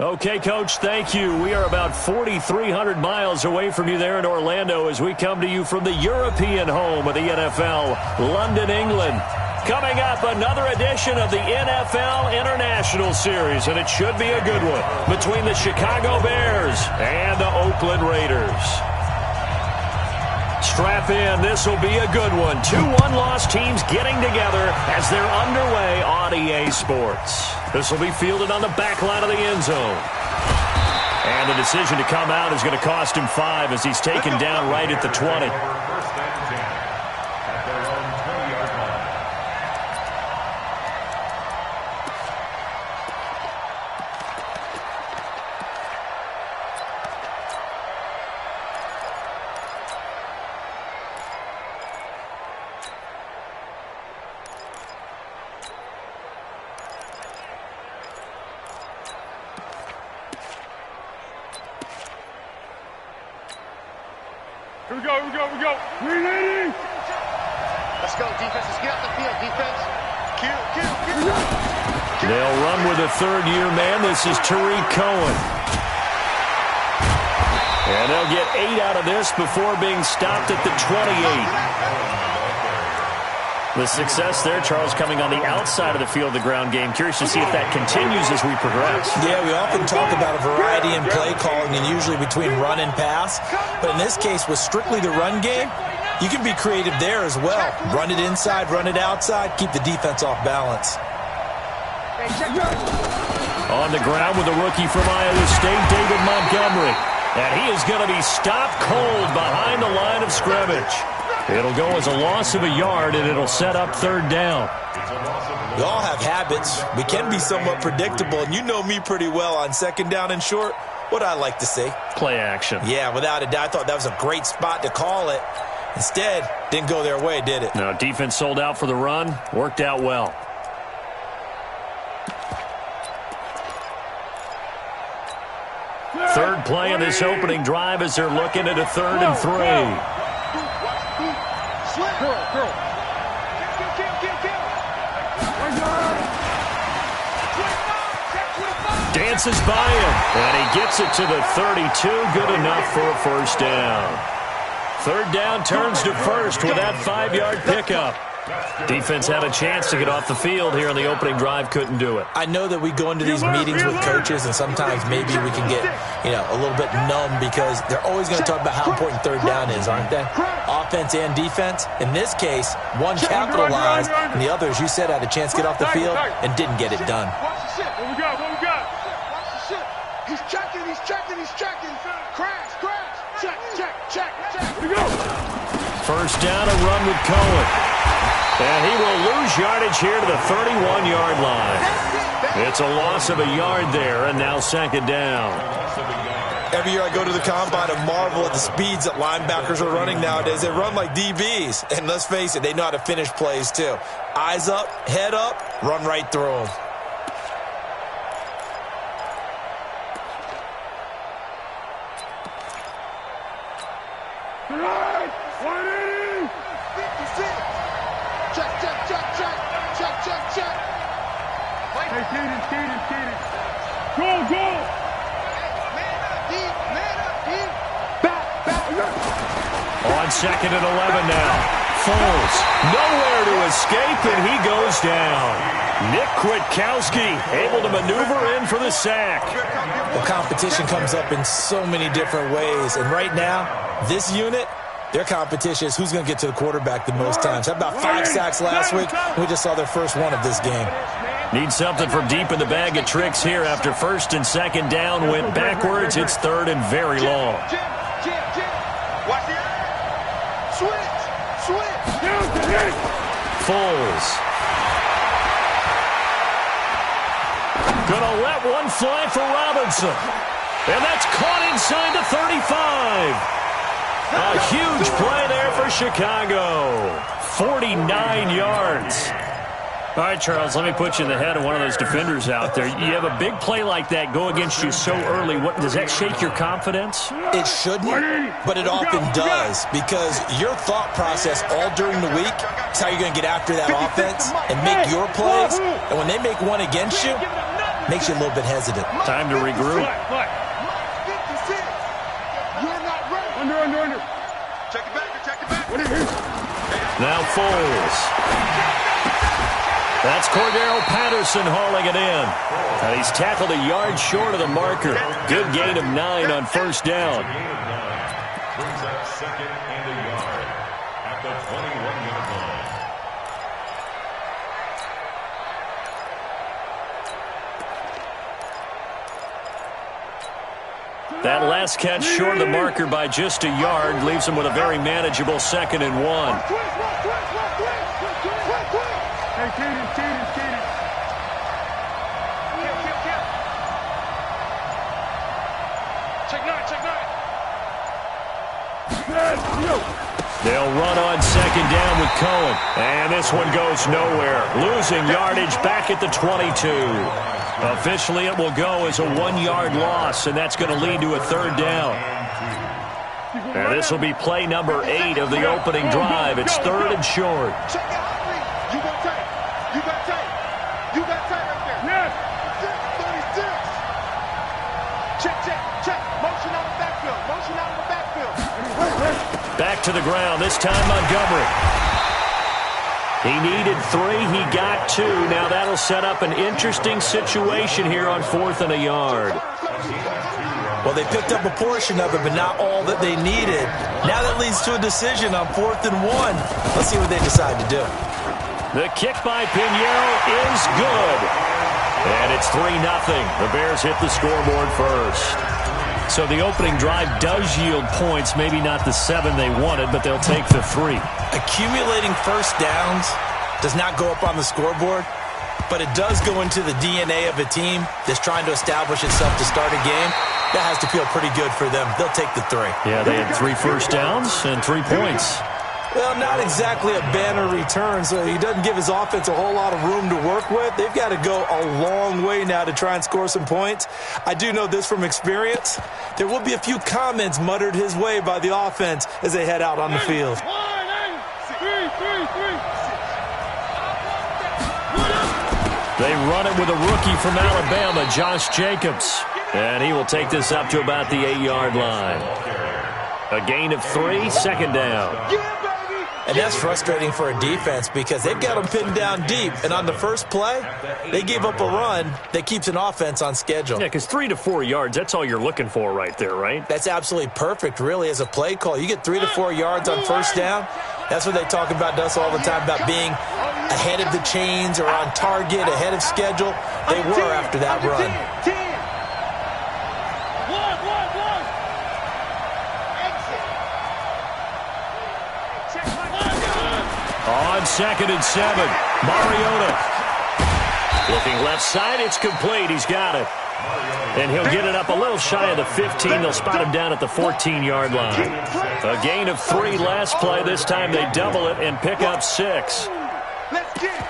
Okay, Coach, thank you. We are about 4,300 miles away from you there in Orlando as we come to you from the European home of the NFL, London, England. Coming up, another edition of the NFL International Series, and it should be a good one between the Chicago Bears and the Oakland Raiders. Strap in. This will be a good one. Two one-loss teams getting together as they're underway on EA Sports. This will be fielded on the back line of the end zone. And the decision to come out is going to cost him 5 as he's taken down right at the 20. Here we go. We ready? Let's go, defense. Let's get out the field, defense. Kill. They'll run with a third-year man. This is Tariq Cohen. And they'll get 8 out of this before being stopped at the 28. The success there, Charles, coming on the outside of the field, the ground game. Curious to see if that continues as we progress. Yeah, we often talk about a variety in play calling and usually between run and pass. But in this case, with strictly the run game, you can be creative there as well. Run it inside, run it outside, keep the defense off balance. On the ground with the rookie from Iowa State, David Montgomery. And he is going to be stopped cold behind the line of scrimmage. It'll go as a loss of a yard, and it'll set up third down. We all have habits. We can be somewhat predictable, and you know me pretty well on second down and short. What I like to say? Play action. Yeah, without a doubt. I thought that was a great spot to call it. Instead, didn't go their way, did it? No, defense sold out for the run. Worked out well. Third play of this opening drive as they're looking at a 3rd and 3. Girl. Dances by him, and he gets it to the 32. Good enough for a first down. Third down turns to first with that 5-yard pickup. Defense had a chance to get off the field here on the opening drive, couldn't do it. I know that we go into these meetings with coaches, and sometimes maybe we can get, a little bit numb because they're always going to talk about how important third down is, aren't they? Offense and defense. In this case, one capitalized, and the other, as you said, had a chance to get off the field and didn't get it done. Watch the shit. What we got? Watch the shit. He's checking. Crash. Check. Here we go. First down, a run with Cohen. And he will lose yardage here to the 31-yard line. It's a loss of a yard there, and now second down. Every year I go to the combine and marvel at the speeds that linebackers are running nowadays. They run like DBs. And let's face it, they know how to finish plays too. Eyes up, head up, run right through them. Kaden. Go. Man up, deep. Back. On 2nd and 11 now. Foles, nowhere to escape, and he goes down. Nick Kwiatkowski able to maneuver in for the sack. The competition comes up in so many different ways, and right now, this unit, their competition is who's going to get to the quarterback the most times. How about 5 sacks last week? We just saw their first one of this game. Need something from deep in the bag of tricks here after 1st and 2nd down went backwards. It's 3rd and very long. Watch the switch. Foles. Gonna let one fly for Robinson. And that's caught inside the 35. A huge play there for Chicago. 49 yards. All right, Charles, let me put you in the head of one of those defenders out there. You have a big play like that go against you so early. Does that shake your confidence? It shouldn't, but it often does because your thought process all during the week is how you're going to get after that offense and make your plays. And when they make one against you, makes you a little bit hesitant. Time to regroup. You're not ready. Under. Check it back. What are you? Now Foles. That's Cordero Patterson hauling it in. And he's tackled a yard short of the marker. Good gain of 9 on first down. Brings up second and a yard at the 21-yard line. That last catch short of the marker by just a yard leaves him with a very manageable 2nd and 1. Hey, Kaden. Check nine. They'll run on 2nd down with Cohen. And this one goes nowhere. Losing yardage back at the 22. Officially, it will go as a 1-yard loss, and that's going to lead to a 3rd down. And this will be play number 8 of the opening drive. It's 3rd and short. Check it out, please. You got tape. You got tape right there. Yes. 36. Check. Motion out of the backfield. Back to the ground, this time Montgomery. He needed 3, he got 2. Now that'll set up an interesting situation here on 4th and a yard. Well, they picked up a portion of it, but not all that they needed. Now that leads to a decision on 4th and 1. Let's see what they decide to do. The kick by Pinheiro is good. And it's 3-0. The Bears hit the scoreboard first. So the opening drive does yield points, maybe not the 7 they wanted, but they'll take the 3. Accumulating first downs does not go up on the scoreboard, but it does go into the DNA of a team that's trying to establish itself to start a game. That has to feel pretty good for them. They'll take the 3. Yeah, they had 3 first downs and 3 points. Well, not exactly a banner return, so he doesn't give his offense a whole lot of room to work with. They've got to go a long way now to try and score some points. I do know this from experience. There will be a few comments muttered his way by the offense as they head out on the field. They run it with a rookie from Alabama, Josh Jacobs. And he will take this up to about the 8-yard line. A gain of 3, 2nd down. And that's frustrating for a defense because they've got them pinned down deep. And on the first play, they gave up a run that keeps an offense on schedule. Yeah, because 3 to 4 yards, that's all you're looking for right there, right? That's absolutely perfect, really, as a play call. You get 3 to 4 yards on first down. That's what they talk about to us all the time, about being ahead of the chains or on target, ahead of schedule. They were after that run. On 2nd and 7, Mariota. Looking left side, it's complete. He's got it. And he'll get it up a little shy of the 15. They'll spot him down at the 14-yard line. A gain of 3 last play. This time they double it and pick up 6. Let's get it.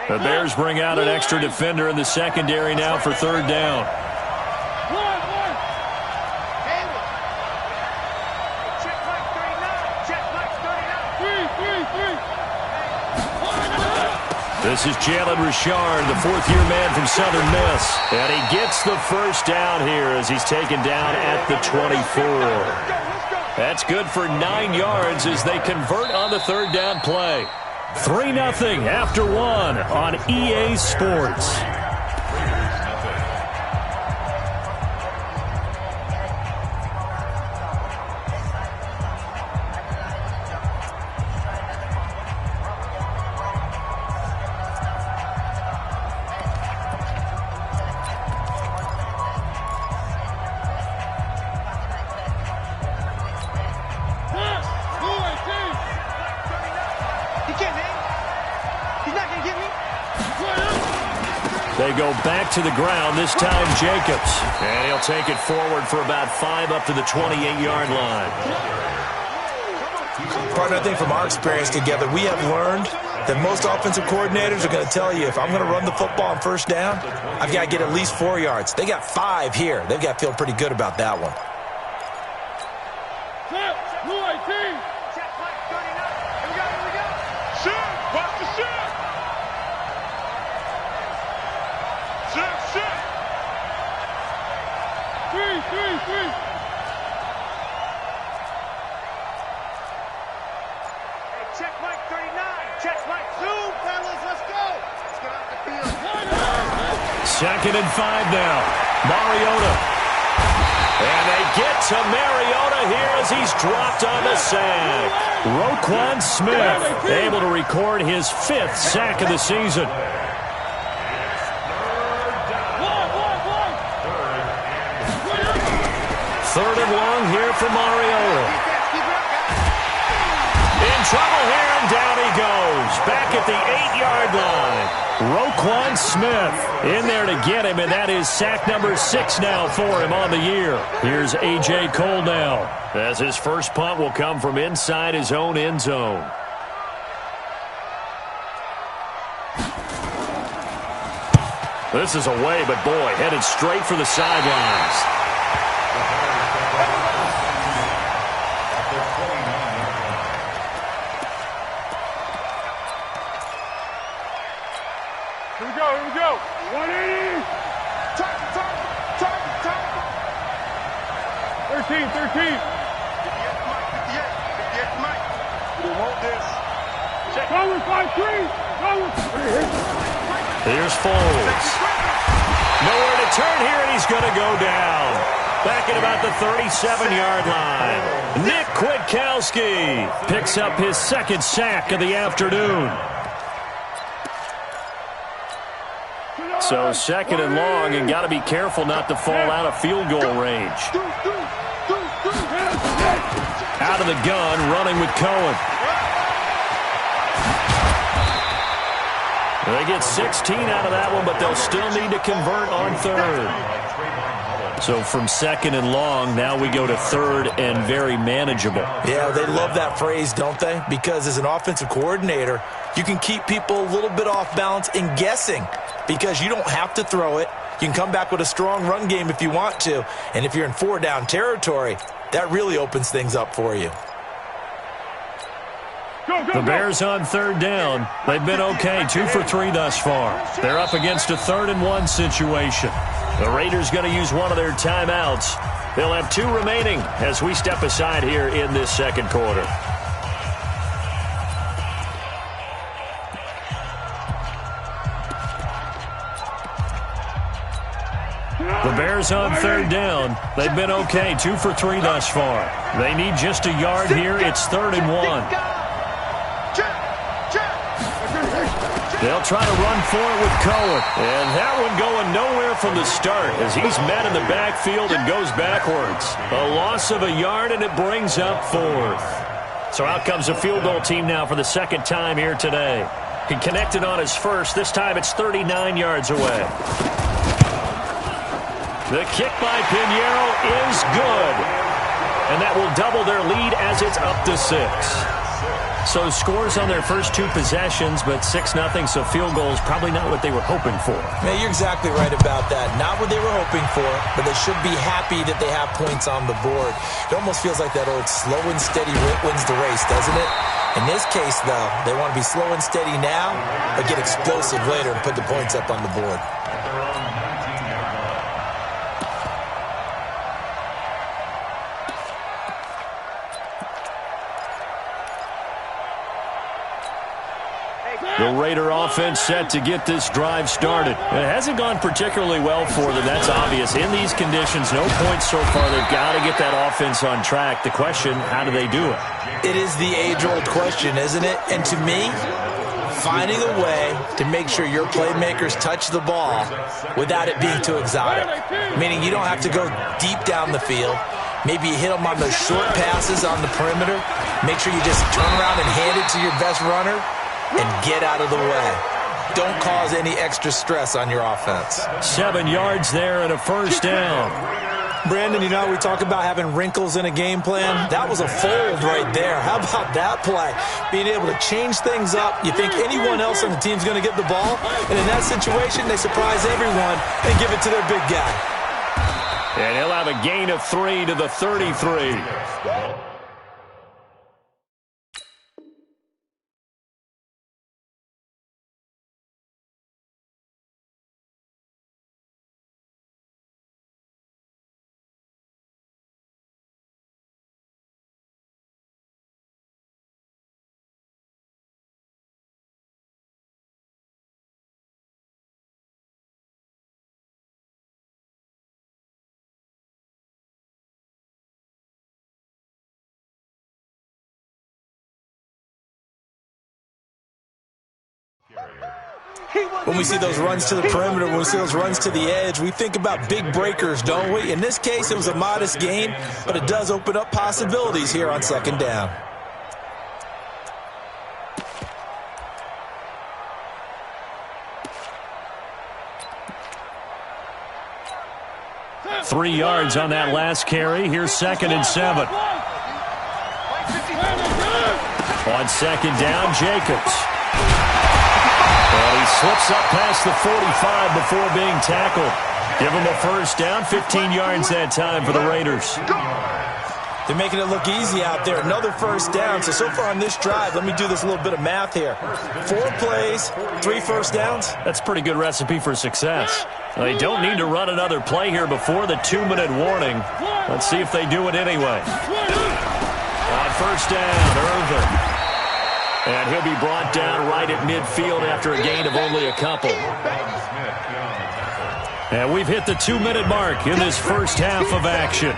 The Bears bring out an extra defender in the secondary now for 3rd down. This is Jalen Richard, the 4th-year man from Southern Miss. And he gets the first down here as he's taken down at the 24. That's good for 9 yards as they convert on the 3rd down play. 3-0 after 1 on EA Sports. They go back to the ground, this time Jacobs. And he'll take it forward for about 5 up to the 28-yard line. Partner, I think from our experience together, we have learned that most offensive coordinators are going to tell you, if I'm going to run the football on first down, I've got to get at least 4 yards. They got 5 here. They've got to feel pretty good about that one. 2nd and 5 now. Mariota. And they get to Mariota here as he's dropped on the sack. Roquan Smith able to record his 5th sack of the season. 3rd and long here for Mariota. In trouble here, and down he goes. Back at the 8-yard line. Roquan Smith in there to get him, and that is sack number 6 now for him on the year. Here's A.J. Cole now, as his first punt will come from inside his own end zone. This is away, but boy, headed straight for the sidelines. Here we go. 180. Target. 13. 58, Mike. We want this. Check. Cover 5-3. Here's Foles. Nowhere to turn here, and he's going to go down. Back at about the 37-yard line. Nick Kwiatkowski picks up his 2nd sack of the afternoon. So 2nd and long, and got to be careful not to fall out of field goal range. Out of the gun, running with Cohen. They get 16 out of that one, but they'll still need to convert on 3rd. So from 2nd and long, now we go to 3rd and very manageable. Yeah, they love that phrase, don't they? Because as an offensive coordinator, you can keep people a little bit off balance and guessing because you don't have to throw it. You can come back with a strong run game if you want to. And if you're in 4-down territory, that really opens things up for you. The Bears on 3rd down. They've been okay, 2 for 3 thus far. They're up against a 3rd and 1 situation. The Raiders going to use one of their timeouts. They'll have 2 remaining as we step aside here in this 2nd quarter. The Bears on 3rd down. They've been okay, 2 for 3 thus far. They need just a yard here. It's 3rd and 1. They'll try to run for it with Cohen. And that one going nowhere from the start as he's met in the backfield and goes backwards. A loss of a yard, and it brings up 4th. So out comes a field goal team now for the 2nd time here today. He connected on his first. This time it's 39 yards away. The kick by Pinheiro is good. And that will double their lead as it's up to 6. So scores on their first 2 possessions, but 6-0, so field goals probably not what they were hoping for. Yeah, you're exactly right about that. Not what they were hoping for, but they should be happy that they have points on the board. It almost feels like that old slow and steady wins the race, doesn't it? In this case, though, they want to be slow and steady now, but get explosive later and put the points up on the board. The Raider offense set to get this drive started. It hasn't gone particularly well for them. That's obvious. In these conditions, no points so far. They've got to get that offense on track. The question, how do they do it? It is the age-old question, isn't it? And to me, finding a way to make sure your playmakers touch the ball without it being too exotic. Meaning you don't have to go deep down the field. Maybe you hit them on those short passes on the perimeter. Make sure you just turn around and hand it to your best runner and get out of the way. Don't cause any extra stress on your offense. 7 yards there and a first down. Brandon, you know, we talk about having wrinkles in a game plan. That was a fold right there. How about that play? Being able to change things up. You think anyone else on the team's going to get the ball, and in that situation, they surprise everyone and give it to their big guy. And he'll have a gain of 3 to the 33. When we see those runs to the perimeter, when we see those runs to the edge, we think about big breakers, don't we? In this case, it was a modest gain, but it does open up possibilities here on second down. Three yards on that last carry. Here's 2nd and 7. On second down, Jacobs. And he slips up past the 45 before being tackled. Give him a first down, 15 yards that time for the Raiders. They're making it look easy out there. Another first down. So far on this drive, let me do this little bit of math here. 4 plays, 3 first downs. That's a pretty good recipe for success. They don't need to run another play here before the 2-minute warning. Let's see if they do it anyway. On first down, Irvin. And he'll be brought down right at midfield after a gain of only a couple. And we've hit the 2-minute mark in this first half of action.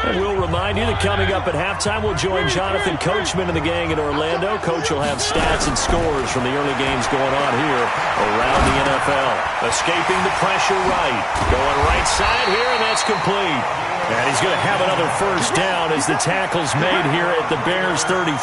And we'll remind you that coming up at halftime, we'll join Jonathan Coachman and the gang in Orlando. Coach will have stats and scores from the early games going on here around the NFL. Escaping the pressure right. Going right side here, and that's complete. And he's going to have another first down as the tackle's made here at the Bears' 33.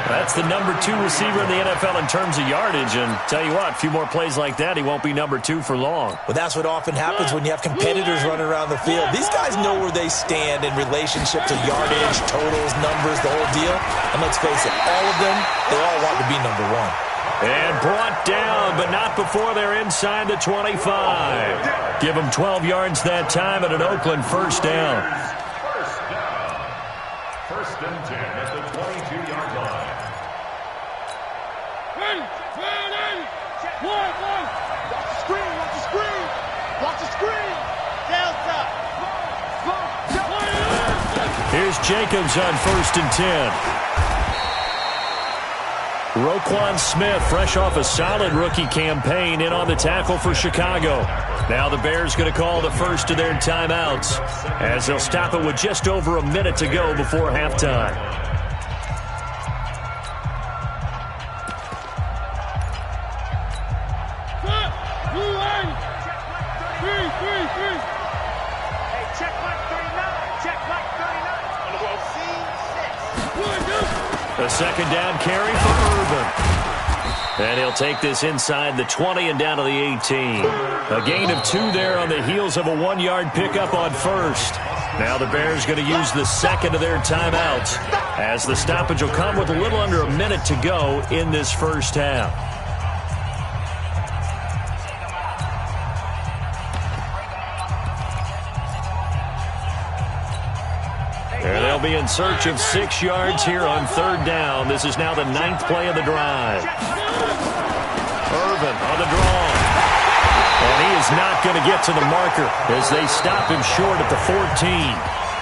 That's the number 2 receiver in the NFL in terms of yardage. And tell you what, a few more plays like that, he won't be number 2 for long. Well, that's what often happens when you have competitors running around the field. These guys know where they stand in relationship to yardage, totals, numbers, the whole deal. And let's face it, all of them, they all want to be number 1. And brought down, but not before they're inside the 25. Give them 12 yards that time at an Oakland first down. First and 10 at the 22-yard line. Watch the screen. Delta. Here's Jacobs on first and 10. Roquan Smith, fresh off a solid rookie campaign, in on the tackle for Chicago. Now the Bears going to call the first of their timeouts as they'll stop it with just over a minute to go before halftime. A second down carry for Irvin. And he'll take this inside the 20 and down to the 18. A gain of 2 there on the heels of a 1-yard pickup on first. Now the Bears going to use the second of their timeouts as the stoppage will come with a little under a minute to go in this first half. And they'll be in search of 6 yards here on third down. This is now the 9th play of the drive. Irvin on the draw. And he is not going to get to the marker as they stop him short at the 14.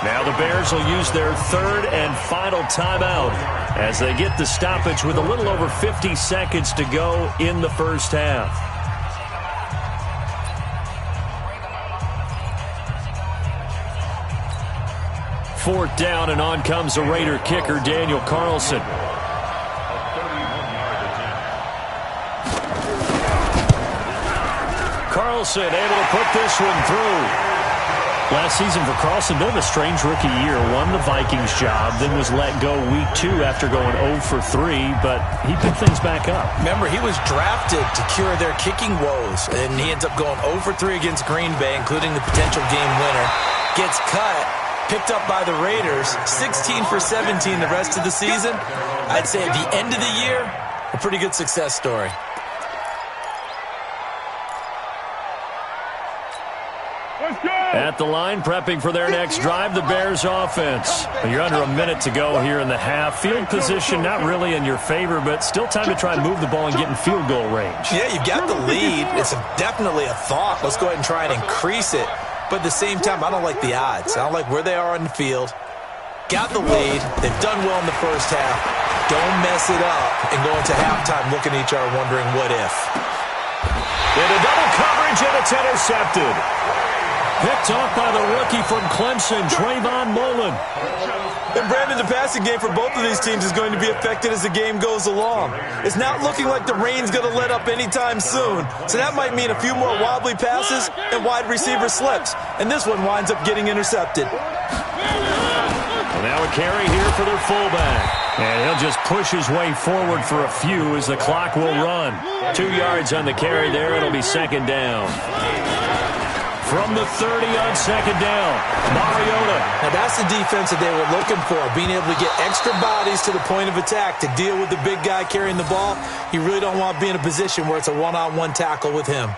Now the Bears will use their 3rd and final timeout as they get the stoppage with a little over 50 seconds to go in the first half. Fourth down, and on comes the Raider kicker, Daniel Carlson. Carlson able to put this one through. Last season for Carlson, been a strange rookie year. Won the Vikings job, then was let go week 2 after going 0 for 3, but he picked things back up. Remember, he was drafted to cure their kicking woes, and he ends up going 0 for 3 against Green Bay, including the potential game winner. Gets cut. Picked up by the Raiders, 16 for 17 the rest of the season. I'd say at the end of the year, a pretty good success story. At the line, prepping for their next drive, the Bears offense. You're under a minute to go here in the half. Field position not really in your favor, but still time to try and move the ball and get in field goal range. Yeah, you've got the lead. It's definitely a thought. Let's go ahead and try and increase it. But at the same time, I don't like the odds. I don't like where they are on the field. Got the lead. They've done well in the first half. Don't mess it up and go into halftime looking at each other wondering what if. In a double coverage, and it's intercepted. Picked off by the rookie from Clemson, Trayvon Mullen. And Brandon, the passing game for both of these teams is going to be affected as the game goes along. It's not looking like the rain's going to let up anytime soon, so that might mean a few more wobbly passes and wide receiver slips. And this one winds up getting intercepted. Well, now a carry here for their fullback. And he'll just push his way forward for a few as the clock will run. 2 yards on the carry there. It'll be second down. From the 30 on second down, Mariota. Now that's the defense that they were looking for, being able to get extra bodies to the point of attack to deal with the big guy carrying the ball. You really don't want to be in a position where it's a one-on-one tackle with him.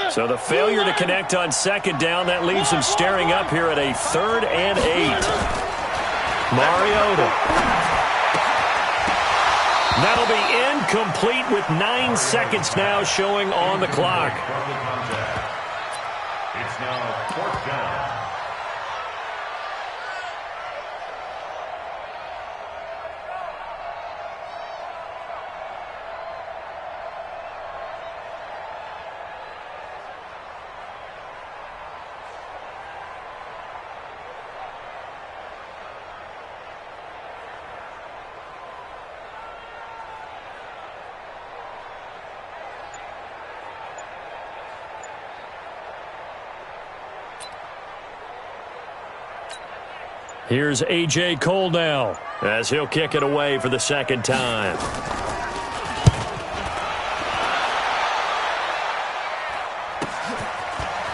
So the failure to connect on second down, that leaves him staring up here at a 3rd and 8. Mariota. That'll be incomplete with 9 seconds now showing on the clock. It's now 4th down. Here's A.J. Cole now as he'll kick it away for the second time.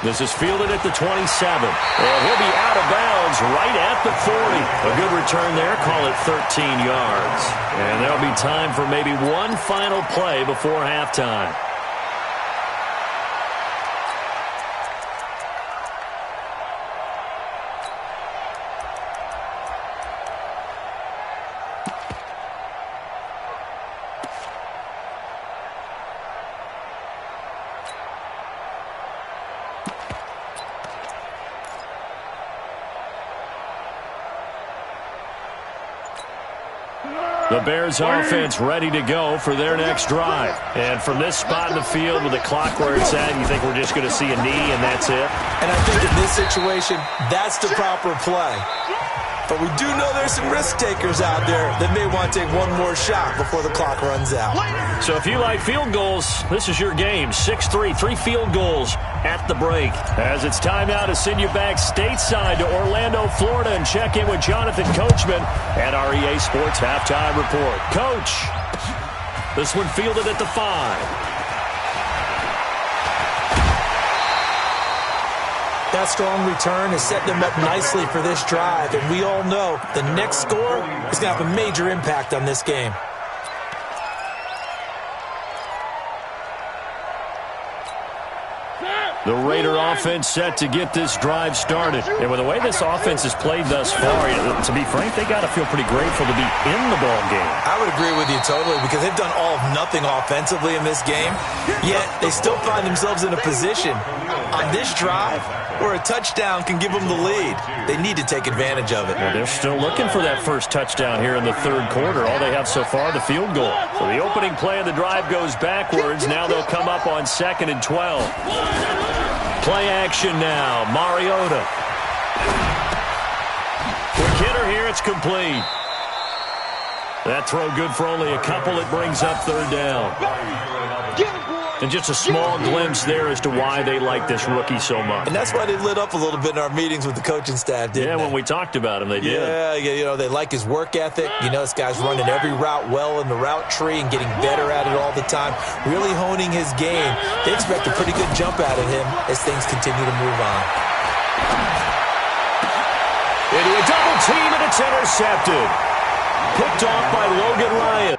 This is fielded at the 27. And he'll be out of bounds right at the 40. A good return there. Call it 13 yards. And there'll be time for maybe one final play before halftime. The Bears offense ready to go for their next drive. And from this spot in the field with the clock where it's at, you think we're just going to see a knee and that's it? And I think in this situation, that's the proper play. But we do know there's some risk takers out there that may want to take one more shot before the clock runs out. So if you like field goals, this is your game. 6-3, 3 field goals at the break. As it's time now to send you back stateside to Orlando, Florida, and check in with Jonathan Coachman at our EA Sports Halftime Report. Coach, this one fielded at the 5. That strong return has set them up nicely for this drive, and we all know the next score is going to have a major impact on this game. The Raider offense set to get this drive started. And with the way this offense has played thus far, to be frank, they got to feel pretty grateful to be in the ball game. I would agree with you totally because they've done all of nothing offensively in this game, yet they still find themselves in a position on this drive where a touchdown can give them the lead. They need to take advantage of it. Well, they're still looking for that first touchdown here in the third quarter. All they have so far, the field goal. So the opening play of the drive goes backwards. Now they'll come up on 2nd and 12. Play action now. Mariota. Quick hitter here. It's complete. That throw good for only a couple. It brings up 3rd down. And just a small glimpse there as to why they like this rookie so much. And that's why they lit up a little bit in our meetings with the coaching staff, didn't they? Yeah, when we talked about him, they did. Yeah, you know, they like his work ethic. You know, this guy's running every route well in the route tree and getting better at it all the time, really honing his game. They expect a pretty good jump out of him as things continue to move on. Into a double team, and it's intercepted. Picked off by Logan Ryan.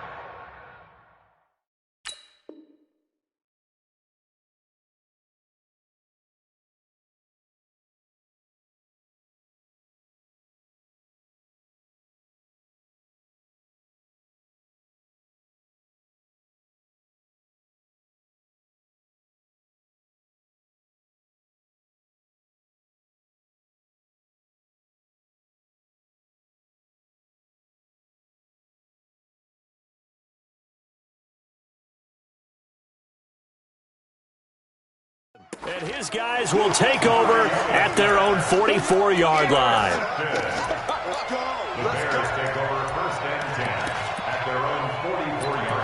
And his guys will take over at their own 44-yard line. Let's go. The Bears take over 1st and 10 at their own 44-yard line.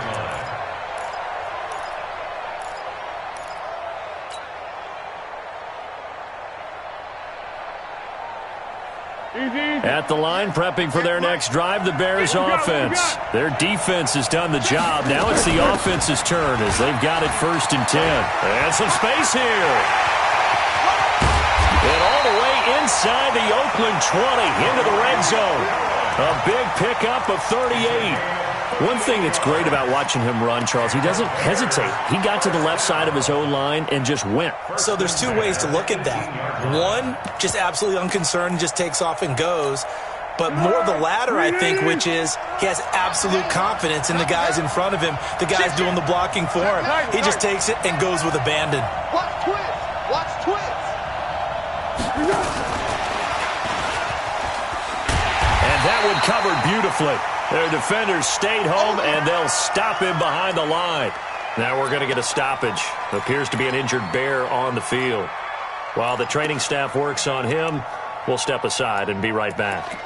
At the line, prepping for their next drive, the Bears offense. Their defense has done the job. Now it's the offense's turn as they've got it 1st and 10. And some space here. And all the way inside the Oakland 20 into the red zone. A big pickup of 38. One thing that's great about watching him run, Charles, he doesn't hesitate. He got to the left side of his own line and just went. So there's two ways to look at that. One, just absolutely unconcerned, just takes off and goes. But more the latter, I think, which is he has absolute confidence in the guys in front of him, the guys doing the blocking for him. He just takes it and goes with abandon. Watch twins. Watch twins. And that one covered beautifully. Their defenders stayed home, and they'll stop him behind the line. Now we're going to get a stoppage. Appears to be an injured Bear on the field. While the training staff works on him, we'll step aside and be right back.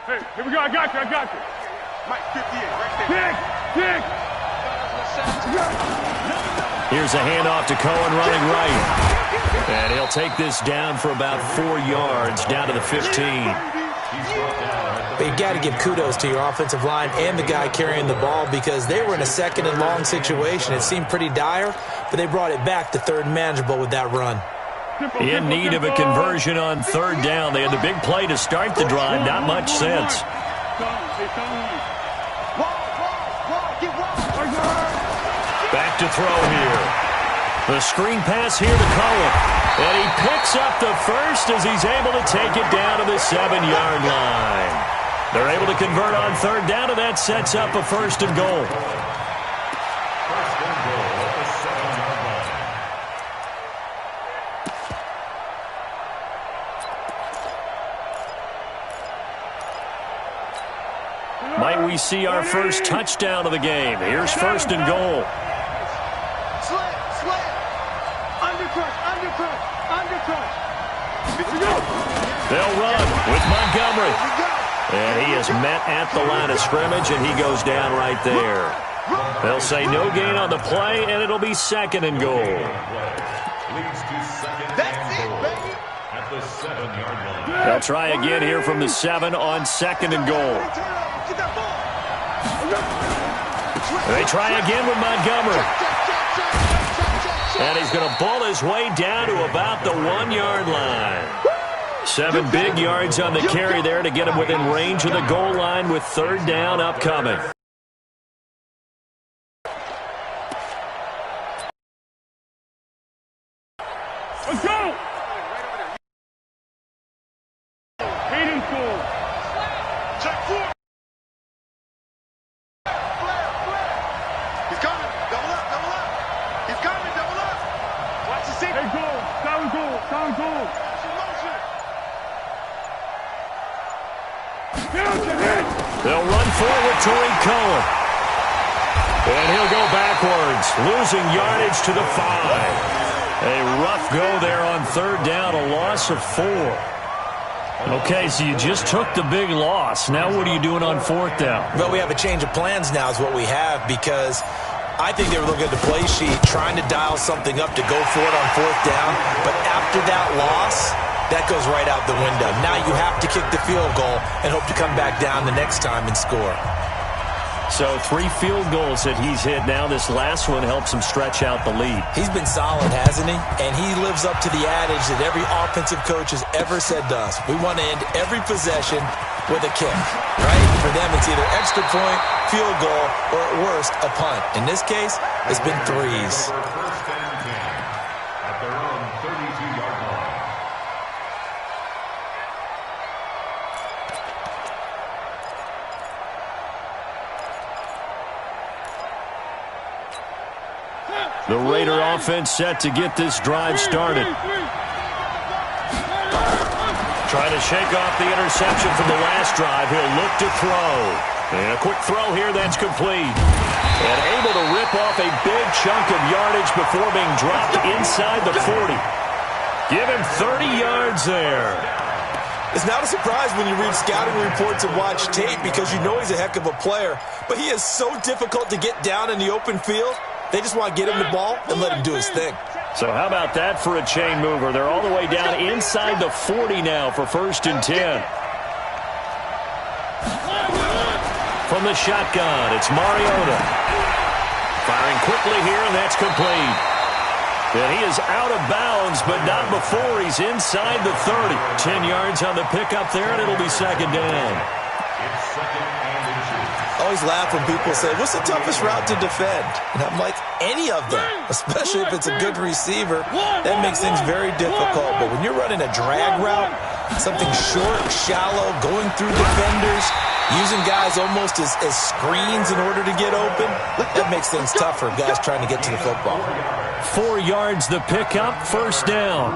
Hey, here we go. I got you. Mike, 58, right there. Kick. Here's a handoff to Cohen running right. And he'll take this down for about 4 yards, down to the 15. But you got to give kudos to your offensive line and the guy carrying the ball because they were in a 2nd and long situation. It seemed pretty dire, but they brought it back to 3rd and manageable with that run. In need of a conversion on 3rd down. They had the big play to start the drive. Not much sense. Back to throw here. The screen pass here to Cohen. And he picks up the first as he's able to take it down to the 7-yard line. They're able to convert on 3rd down, and that sets up a 1st and goal. Might we see our first touchdown of the game? Here's 1st and goal. Slant. Undercut. They'll run with Montgomery. And he is met at the line of scrimmage, and he goes down right there. They'll say no gain on the play, and it'll be 2nd and goal. That's it, baby. At the 7-yard line. They'll try again here from the 7 on 2nd and goal. Get that ball. They try again with Montgomery. And he's going to ball his way down to about the 1-yard line. 7 big yards on the carry there to get him within range of the goal line with 3rd down upcoming. Let's go. Hayden's goal. Check 4. He's coming. Double up. He's coming. Double up. Watch the seat. Hey, goal. Down goal. They'll run forward to Cohen. And he'll go backwards, losing yardage to the 5. A rough go there on 3rd down, a loss of 4. Okay, so you just took the big loss. Now what are you doing on 4th down? Well, we have a change of plans now is what we have because I think they were looking at the play sheet, trying to dial something up to go for it on 4th down. But after that loss, that goes right out the window. Now you have to kick the field goal and hope to come back down the next time and score. So 3 field goals that he's hit now. This last one helps him stretch out the lead. He's been solid, hasn't he? And he lives up to the adage that every offensive coach has ever said to us. We want to end every possession with a kick, right? For them, it's either extra point, field goal, or at worst, a punt. In this case, it's been 3s. At their own 32-yard line. The Raider offense set to get this drive started. Trying to shake off the interception from the last drive. He'll look to throw. And a quick throw here that's complete. And able to rip off a big chunk of yardage before being dropped inside the 40. Give him 30 yards there. It's not a surprise when you read scouting reports and watch tape because you know he's a heck of a player. But he is so difficult to get down in the open field. They just want to get him the ball and let him do his thing. So how about that for a chain mover? They're all the way down inside the 40 now for 1st and 10. From the shotgun, it's Mariota. Firing quickly here, and that's complete. And he is out of bounds, but not before he's inside the 30. 10 yards on the pickup there, and it'll be 2nd down. It's 2nd and inches. I always laugh when people say, what's the toughest route to defend? And I'm like, any of them, especially if it's a good receiver. That makes things very difficult. But when you're running a drag route, something short, shallow, going through defenders, using guys almost as screens in order to get open, that makes things tough for guys trying to get to the football. 4 yards the pickup, 1st down.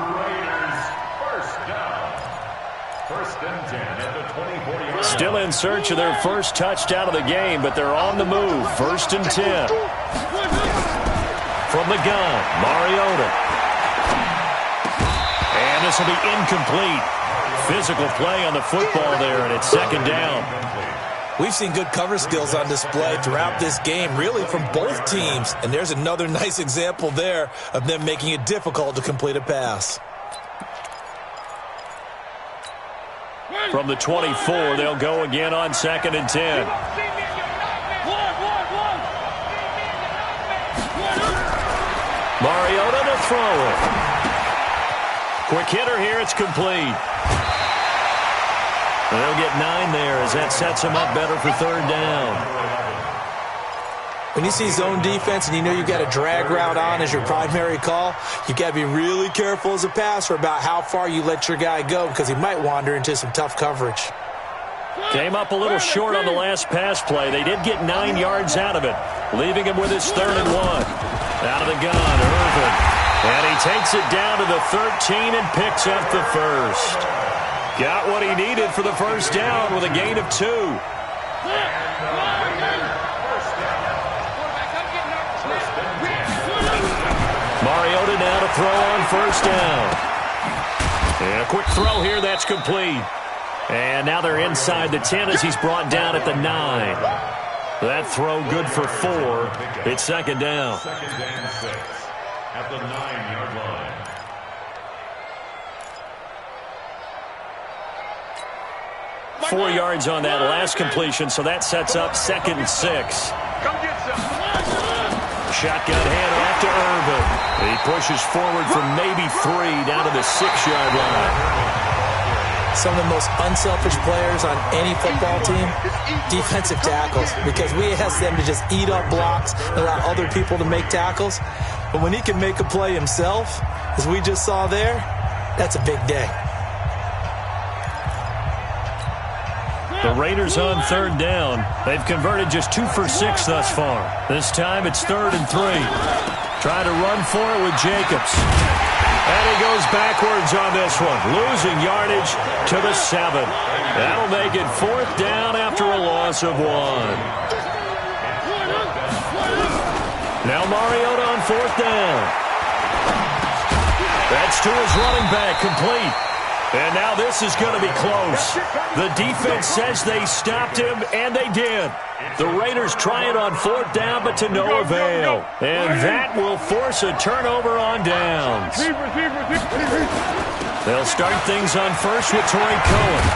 First and 10 at the 24-yard line. Still in search of their first touchdown of the game, but they're on the move. 1st and 10. From the gun, Mariota. And this will be incomplete. Physical play on the football there, and it's 2nd down. We've seen good cover skills on display throughout this game, really from both teams. And there's another nice example there of them making it difficult to complete a pass. From the 24, they'll go again on 2nd and 10. Mariota to throw it. Quick hitter here, it's complete. And they'll get 9 there as that sets them up better for 3rd down. When you see zone defense and you know you've got a drag route on as your primary call, you got to be really careful as a passer about how far you let your guy go because he might wander into some tough coverage. Came up a little short on the last pass play. They did get 9 yards out of it, leaving him with his 3rd and 1. Out of the gun, Irvin. And he takes it down to the 13 and picks up the 1st. Got what he needed for the 1st down with a gain of 2. Mariota now to throw on 1st down. And a quick throw here, that's complete. And now they're inside the 10 as he's brought down at the 9. That throw good for 4. It's 2nd down. 2nd and 6 at the 9-yard line. Four yards on that last completion, so that sets up 2nd and 6. Come get some. Shotgun handoff to Irvin. He pushes forward from maybe 3 down to the 6-yard line. Some of the most unselfish players on any football team, defensive tackles, because we ask them to just eat up blocks and allow other people to make tackles. But when he can make a play himself, as we just saw there, that's a big day. The Raiders on 3rd down. They've converted just 2 for 6 thus far. This time it's 3rd and 3. Trying to run for it with Jacobs. And he goes backwards on this one, losing yardage to the 7. That'll make it 4th down after a loss of 1. Now Mariota on 4th down. That's to his running back, complete. And now this is going to be close. The defense says they stopped him, and they did. The Raiders try it on 4th down, but to no avail. And that will force a turnover on downs. They'll start things on 1st with Torrey Cohen.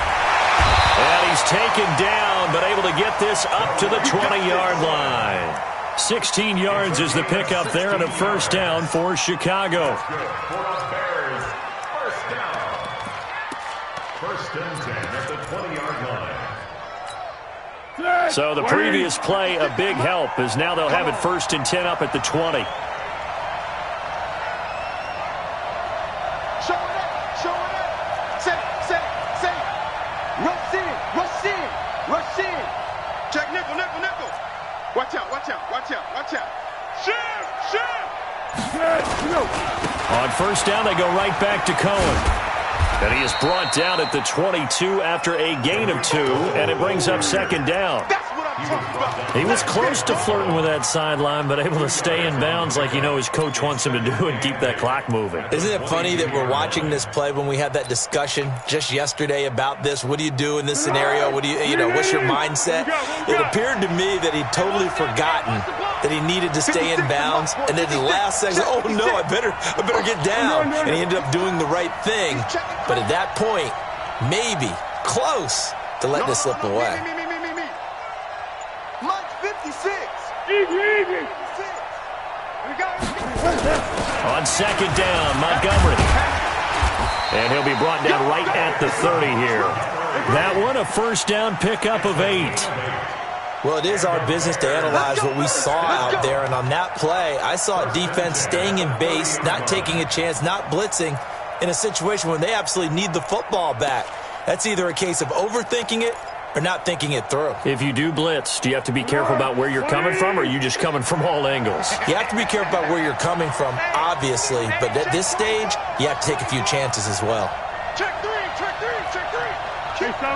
And he's taken down, but able to get this up to the 20-yard line. 16 yards is the pickup there and a 1st down for Chicago. First and 10 at the 20-yard line. So the previous play, a big help, as now they'll have it 1st and 10 up at the 20. Show it up, show it up. Say, rush in, rush in, rush in. Check nickel, nickel, nickel. Watch out, watch out, watch out, watch out. Shift, shift. On first down, they go right back to Cohen. And he is brought down at the 22 after a gain of 2, and it brings up second down. He was close to flirting with that sideline, but able to stay in bounds like his coach wants him to do and keep that clock moving. Isn't it funny that we're watching this play when we had that discussion just yesterday about this? What do you do in this scenario? What do what's your mindset? It appeared to me that he'd totally forgotten that he needed to stay in bounds, and then the last second, oh no, I better get down. And he ended up doing the right thing. But at that point, maybe close to letting it slip away. On second down, Montgomery. And he'll be brought down right at the 30 here. That one, a first down pickup of 8. Well, it is our business to analyze what we saw out there. And on that play, I saw a defense staying in base, not taking a chance, not blitzing in a situation where they absolutely need the football back. That's either a case of overthinking it or not thinking it through. If you do blitz, do you have to be careful about where you're coming from, or are you just coming from all angles? You have to be careful about where you're coming from, obviously. But at this stage, you have to take a few chances as well. Check 3, check 3, check 3. Check 1,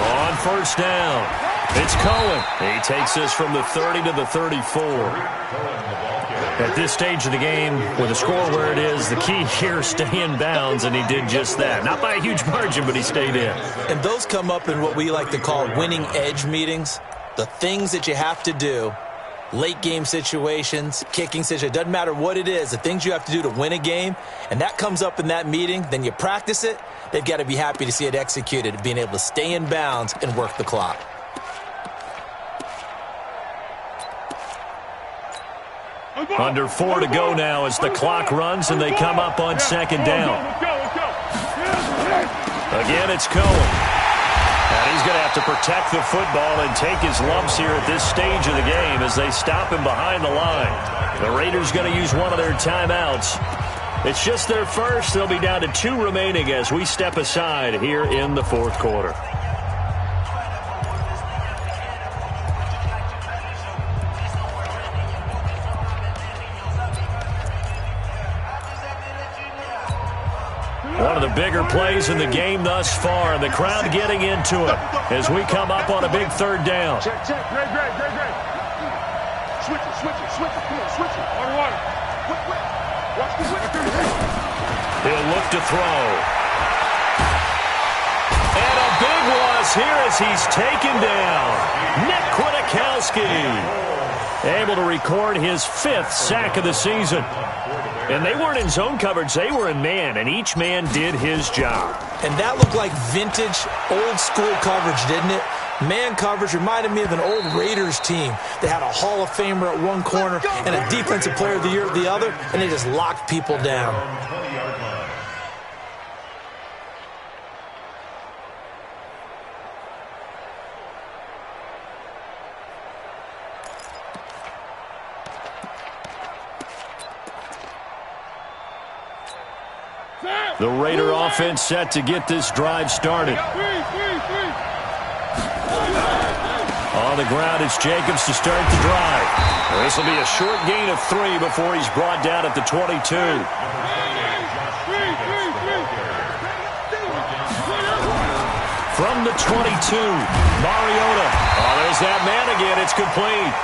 On first down, it's Cohen. He takes this from the 30 to the 34. At this stage of the game, with the score where it is, the key here, stay in bounds, and he did just that. Not by a huge margin, but he stayed in. And those come up in what we like to call winning edge meetings. The things that you have to do, late game situations, kicking situations, doesn't matter what it is, the things you have to do to win a game, and that comes up in that meeting, then you practice it, they've got to be happy to see it executed, being able to stay in bounds and work the clock. Under 4 to go now as the clock runs and they come up on second down. Again, it's Cohen. And he's going to have to protect the football and take his lumps here at this stage of the game as they stop him behind the line. The Raiders going to use one of their timeouts. It's just their first. They'll be down to 2 remaining as we step aside here in the fourth quarter. One of the bigger plays in the game thus far, and the crowd getting into it as we come up on a big third down. Check, check, great. Switch it, come on, switch it. Water. Quick. Watch the switch. He'll look to throw. And a big loss here as he's taken down. Nick Kwiatkowski able to record his 5th sack of the season. And they weren't in zone coverage, they were in man, and each man did his job. And that looked like vintage, old-school coverage, didn't it? Man coverage reminded me of an old Raiders team. They had a Hall of Famer at one corner and a Defensive Player of the Year at the other, and they just locked people down. The Raider offense set to get this drive started. On the ground, it's Jacobs to start the drive. This will be a short gain of 3 before he's brought down at the 22. From the 22, Mariota. Oh, there's that man again. It's complete.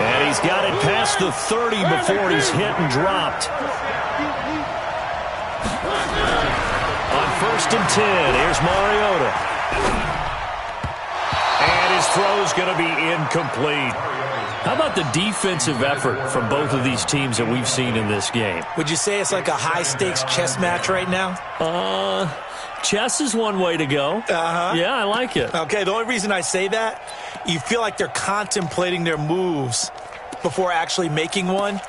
And he's got it past the 30 before he's hit and dropped. On first and 10, here's Mariota. And his throw's going to be incomplete. How about the defensive effort from both of these teams that we've seen in this game? Would you say it's like a high-stakes chess match right now? Chess is one way to go. Uh-huh. Yeah, I like it. Okay, the only reason I say that, you feel like they're contemplating their moves before actually making one,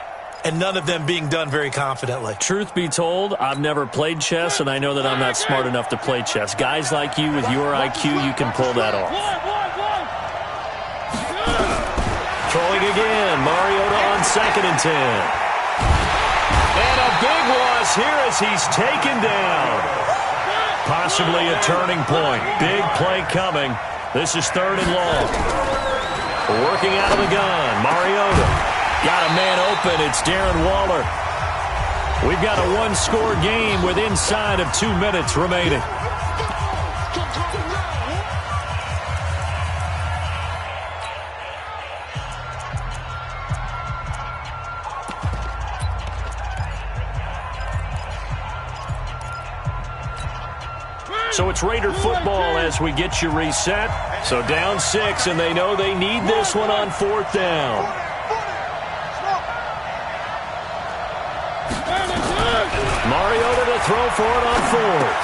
and none of them being done very confidently. Truth be told, I've never played chess, and I know that I'm not smart enough to play chess. Guys like you with your IQ, you can pull that off. Throwing again, Mariota on second and 10. And a big loss here as he's taken down. Possibly a turning point. Big play coming This is 3rd and long. Working out of the gun, Mariota. Got a man open. It's Darren Waller. We've got a one-score game with inside of 2 minutes remaining. So it's Raider football as we get you reset. So down 6, and they know they need this one on 4th down. Mariota to throw for it on 4th.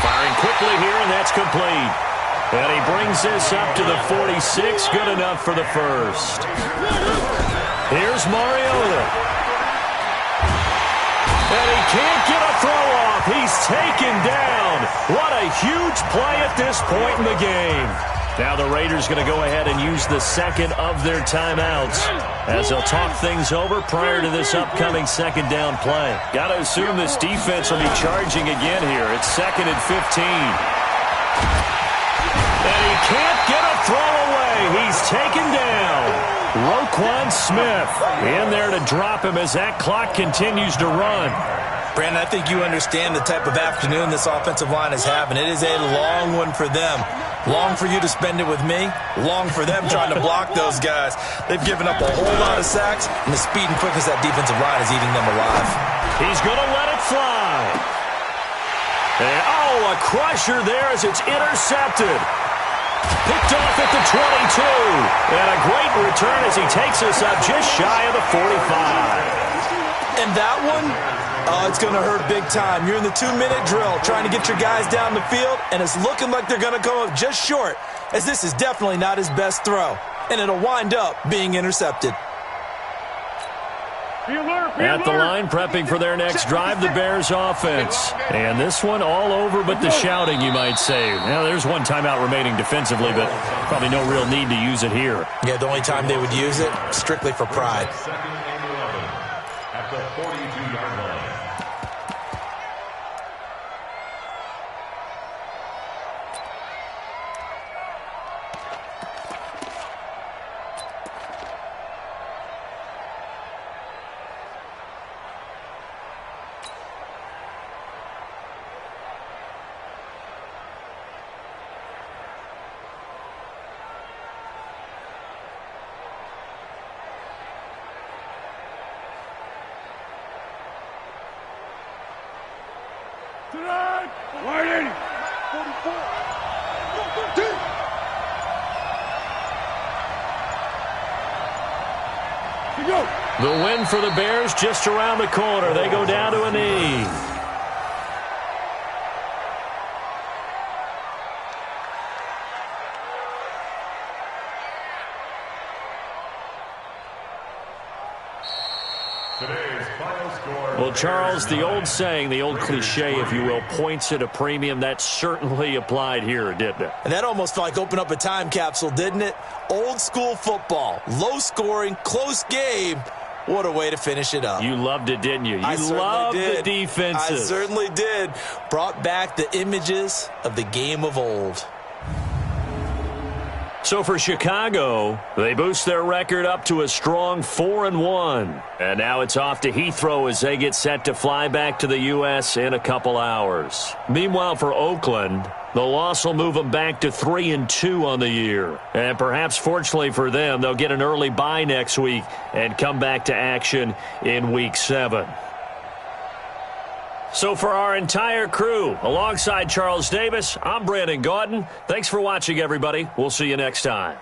Firing quickly here, and that's complete. And he brings this up to the 46. Good enough for the first. Here's Mariota. And he can't get a throw off. He's taken down. What a huge play at this point in the game. Now the Raiders going to go ahead and use the second of their timeouts as they'll talk things over prior to this upcoming 2nd down play. Got to assume this defense will be charging again here. It's 2nd and 15. And he can't get a throw away. He's taken down. Roquan Smith in there to drop him as that clock continues to run. Brandon, I think you understand the type of afternoon this offensive line is having. It is a long one for them. Long for you to spend it with me. Long for them trying to block those guys. They've given up a whole lot of sacks, and the speed and quickness of that defensive line is eating them alive. He's going to let it fly. And, a crusher there as it's intercepted. Picked off at the 22. And a great return as he takes us up just shy of the 45. And that one, it's going to hurt big time. You're in the 2-minute drill trying to get your guys down the field, and it's looking like they're going to come up just short, as this is definitely not his best throw. And it'll wind up being intercepted. At the line, prepping for their next drive, the Bears offense. And this one all over but the shouting, you might say. Now, there's one timeout remaining defensively, but probably no real need to use it here. Yeah, the only time they would use it, strictly for pride. 2nd and 11 at the 42-yard line. The win for the Bears just around the corner. They go down to a knee. Today's final score. Well, Charles, the old saying, the old cliche, if you will, points at a premium. That certainly applied here, didn't it? And that almost felt like opened up a time capsule, didn't it? Old school football, low scoring, close game. What a way to finish it up. You loved it, didn't you? I loved did. The defenses. I certainly did. Brought back the images of the game of old. So for Chicago, they boost their record up to a strong 4-1. And now it's off to Heathrow as they get set to fly back to the U.S. in a couple hours. Meanwhile, for Oakland, the loss will move them back to 3-2 on the year. And perhaps fortunately for them, they'll get an early bye next week and come back to action in Week 7. So for our entire crew, alongside Charles Davis, I'm Brandon Gaudin. Thanks for watching, everybody. We'll see you next time.